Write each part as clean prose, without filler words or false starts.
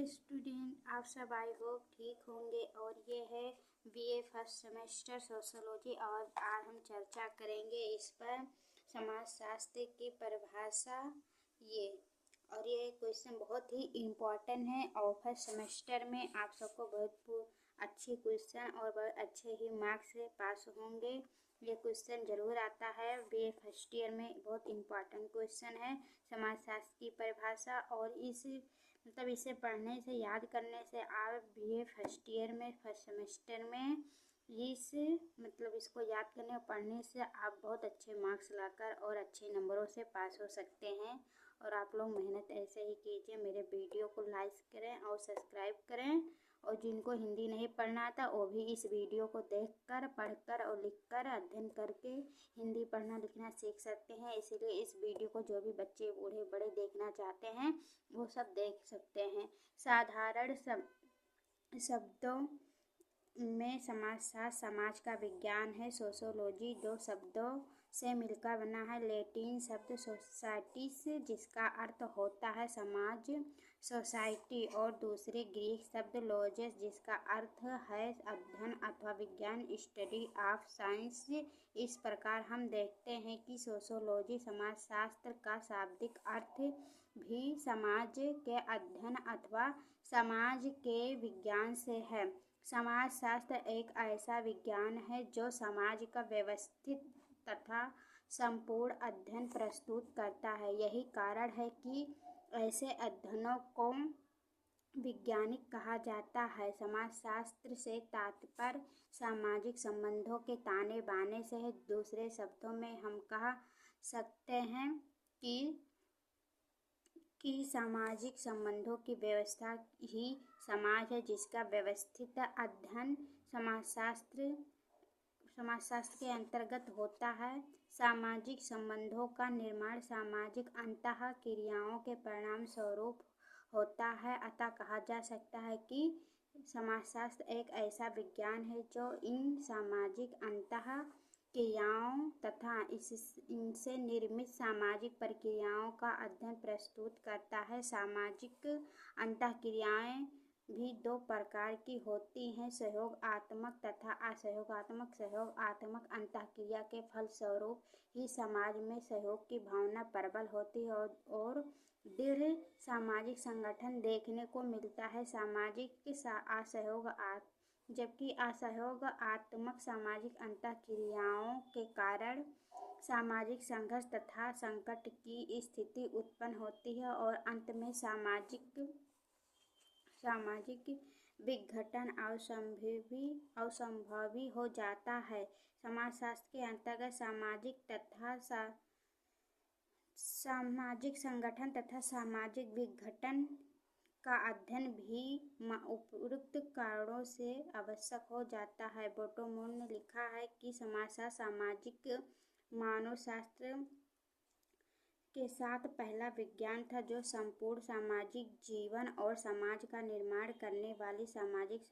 Student, आप सब I hope ठीक होंगे। और ये है बीए फर्स्ट सेमेस्टर सोशोलॉजी और आज हम चर्चा करेंगे इस पर समाजशास्त्र की परिभाषा। ये क्वेश्चन बहुत ही इम्पोर्टेंट है और फर्स्ट सेमेस्टर में आप सबको बहुत अच्छे क्वेश्चन और बहुत अच्छे ही मार्क्स से पास होंगे। ये क्वेश्चन जरूर आता है बीए फर्स्ट ईयर में, बहुत इम्पोर्टेंट क्वेश्चन है समाजशास्त्र की परिभाषा। और इसे पढ़ने से, याद करने से आप बीए फर्स्ट ईयर में फर्स्ट सेमेस्टर में इसको याद करने और पढ़ने से आप बहुत अच्छे मार्क्स लाकर और अच्छे नंबरों से पास हो सकते हैं। और आप लोग मेहनत ऐसे ही कीजिए, मेरे वीडियो को लाइक करें और सब्सक्राइब करें। और जिनको हिंदी नहीं पढ़ना आता वो भी इस वीडियो को देखकर, पढ़कर और लिखकर अध्ययन करके हिंदी पढ़ना लिखना सीख सकते हैं। इसीलिए इस वीडियो को जो भी बच्चे बूढ़े बड़े देखना चाहते हैं वो सब देख सकते हैं। साधारण शब्दों में समाजशास्त्र समाज का विज्ञान है। सोशोलॉजी दो शब्दों से मिलकर बना है। लैटिन शब्द सोसाइटिस जिसका अर्थ होता है समाज, सोसाइटी, और दूसरे ग्रीक शब्द लोजेस जिसका अर्थ है अध्ययन अथवा विज्ञान, स्टडी ऑफ साइंस। इस प्रकार हम देखते हैं कि सोशोलॉजी समाजशास्त्र का शाब्दिक अर्थ भी समाज के अध्ययन अथवा समाज के विज्ञान से है। समाजशास्त्र एक ऐसा विज्ञान है जो समाज का व्यवस्थित तथा संपूर्ण अध्ययन प्रस्तुत करता है। यही कारण है कि ऐसे अध्ययनों को वैज्ञानिक कहा जाता है। समाजशास्त्र से तात्पर्य सामाजिक संबंधों के ताने बाने से है। दूसरे शब्दों में हम कह सकते हैं कि सामाजिक संबंधों की व्यवस्था ही समाज है, जिसका व्यवस्थित अध्ययन समाजशास्त्र के अंतर्गत होता है। सामाजिक संबंधों का निर्माण सामाजिक अंतः क्रियाओं के परिणाम स्वरूप होता है। अतः कहा जा सकता है कि समाजशास्त्र एक ऐसा विज्ञान है जो इन सामाजिक अंतः क्रियाओं तथा इनसे निर्मित सामाजिक प्रक्रियाओं का अध्ययन प्रस्तुत करता है। सामाजिक अंतःक्रियाएं भी दो प्रकार की होती हैं, सहयोगात्मक तथा असहयोगात्मक। सहयोगात्मक अंतःक्रिया के फलस्वरूप ही समाज में सहयोग की भावना प्रबल होती है और दृढ़ सामाजिक संगठन देखने को मिलता है। जबकि असहयोगात्मक सामाजिक अंतःक्रियाओं के कारण सामाजिक संघर्ष तथा संकट की स्थिति उत्पन्न होती है और अंत में सामाजिक विघटन असंभवी हो जाता है। समाजशास्त्र के अंतर्गत सामाजिक संगठन तथा सामाजिक विघटन का अध्ययन भी उपयुक्त कारणों से आवश्यक हो जाता है। बोटोमोर ने लिखा है कि समाजशास्त्र सामाजिक मानवशास्त्र के साथ पहला विज्ञान था जो संपूर्ण सामाजिक जीवन और समाज का निर्माण करने वाली सामाजिक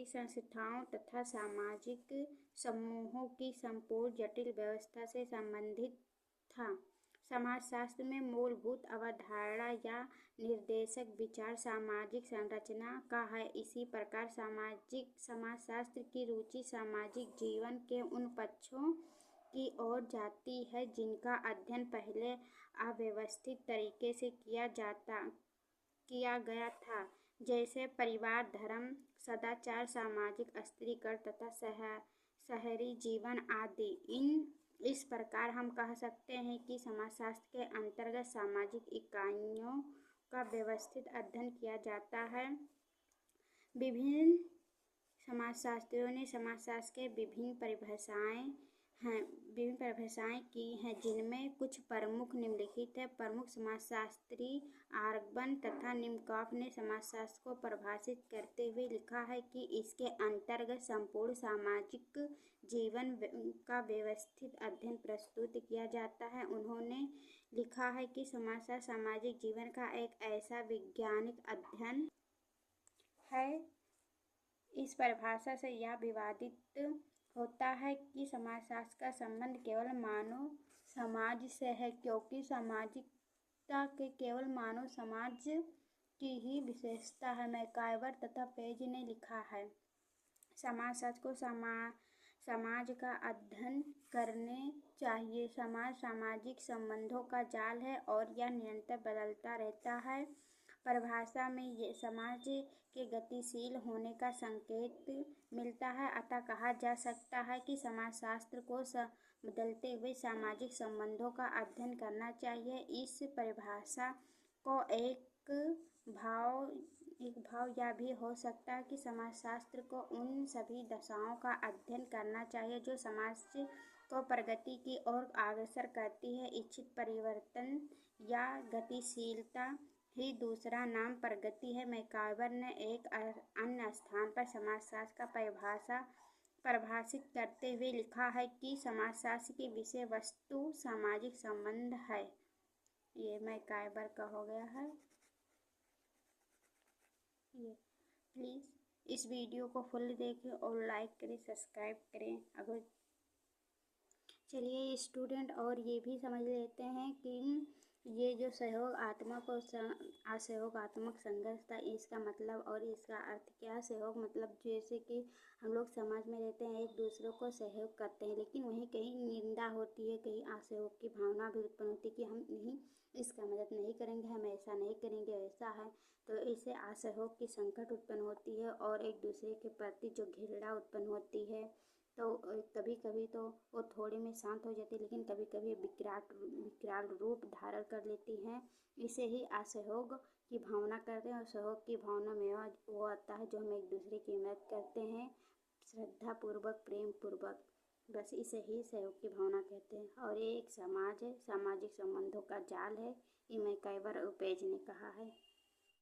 संस्थाओं तथा सामाजिक समूहों की संपूर्ण जटिल व्यवस्था से संबंधित था। समाजशास्त्र में मूलभूत अवधारणा या निर्देशक विचार सामाजिक संरचना का है। इसी प्रकार समाजशास्त्र की रुचि सामाजिक जीवन के उन पक्षों की ओर जाती है जिनका अध्ययन पहले अव्यवस्थित तरीके से किया गया था, जैसे परिवार, धर्म, सदाचार, सामाजिक स्थिरीकरण तथा शहरी जीवन आदि। इस प्रकार हम कह सकते हैं कि समाजशास्त्र के अंतर्गत सामाजिक इकाइयों का व्यवस्थित अध्ययन किया जाता है। विभिन्न समाजशास्त्रियों ने समाजशास्त्र के विभिन्न परिभाषाएं की हैं, जिनमें कुछ प्रमुख निम्नलिखित है। प्रमुख समाजशास्त्री आर्गन तथा निमकॉफ ने समाजशास्त्र को परिभाषित करते हुए लिखा है कि इसके अंतर्गत संपूर्ण सामाजिक जीवन का व्यवस्थित अध्ययन प्रस्तुत किया जाता है। उन्होंने लिखा है कि समाजशास्त्र सामाजिक जीवन का एक ऐसा वैज्ञानिक अध्ययन है। इस परिभाषा से यह विवादित होता है कि समाजशास्त्र का संबंध केवल मानव समाज से है, क्योंकि सामाजिकता के केवल मानव समाज की ही विशेषता है। मैकाइवर तथा पेज ने लिखा है, समाजशास्त्र को समाज का अध्ययन करने चाहिए। समाज सामाजिक संबंधों का जाल है और यह निरंतर बदलता रहता है। परिभाषा में ये समाज के गतिशील होने का संकेत मिलता है, अतः कहा जा सकता है कि समाजशास्त्र को बदलते हुए सामाजिक संबंधों का अध्ययन करना चाहिए। इस परिभाषा को एक भाव यह भी हो सकता है कि समाजशास्त्र को उन सभी दशाओं का अध्ययन करना चाहिए जो समाज को प्रगति की ओर अग्रसर करती है। इच्छित परिवर्तन या गतिशीलता ही दूसरा नाम प्रगति है। मैकाइवर ने एक अन्य स्थान पर समाजशास्त्र का परिभाषित करते हुए लिखा है कि समाजशास्त्र की विषय वस्तु सामाजिक संबंध है। ये मैकाइवर का हो गया है। ये प्लीज़ इस वीडियो को फुल देखें और लाइक करें, सब्सक्राइब करें। अगर चलिए स्टूडेंट और ये भी समझ लेते हैं कि ये जो सहयोगात्मक और असहयोगात्मक संघर्ष था, इसका मतलब और इसका अर्थ क्या है। सहयोग मतलब जैसे कि हम लोग समाज में रहते हैं, एक दूसरे को सहयोग करते हैं, लेकिन वहीं कहीं निंदा होती है, कहीं असहयोग की भावना भी उत्पन्न होती है कि हम नहीं इसका मदद नहीं करेंगे, हम ऐसा नहीं करेंगे, ऐसा है। तो इससे असहयोग की संकट उत्पन्न होती है और एक दूसरे के प्रति जो घृणा उत्पन्न होती है। तो कभी कभी तो वो थोड़ी में शांत हो जाती है, लेकिन कभी कभी विकराल रूप धारण कर लेती हैं। इसे ही असहयोग की भावना करते हैं। और सहयोग की भावना में वो आता है जो हम एक दूसरे की मदद करते हैं श्रद्धापूर्वक, प्रेम पूर्वक, बस इसे ही सहयोग की भावना कहते हैं। और ये एक समाज है, सामाजिक संबंधों का जाल है, ये मैकाइवर और पेज ने कहा है।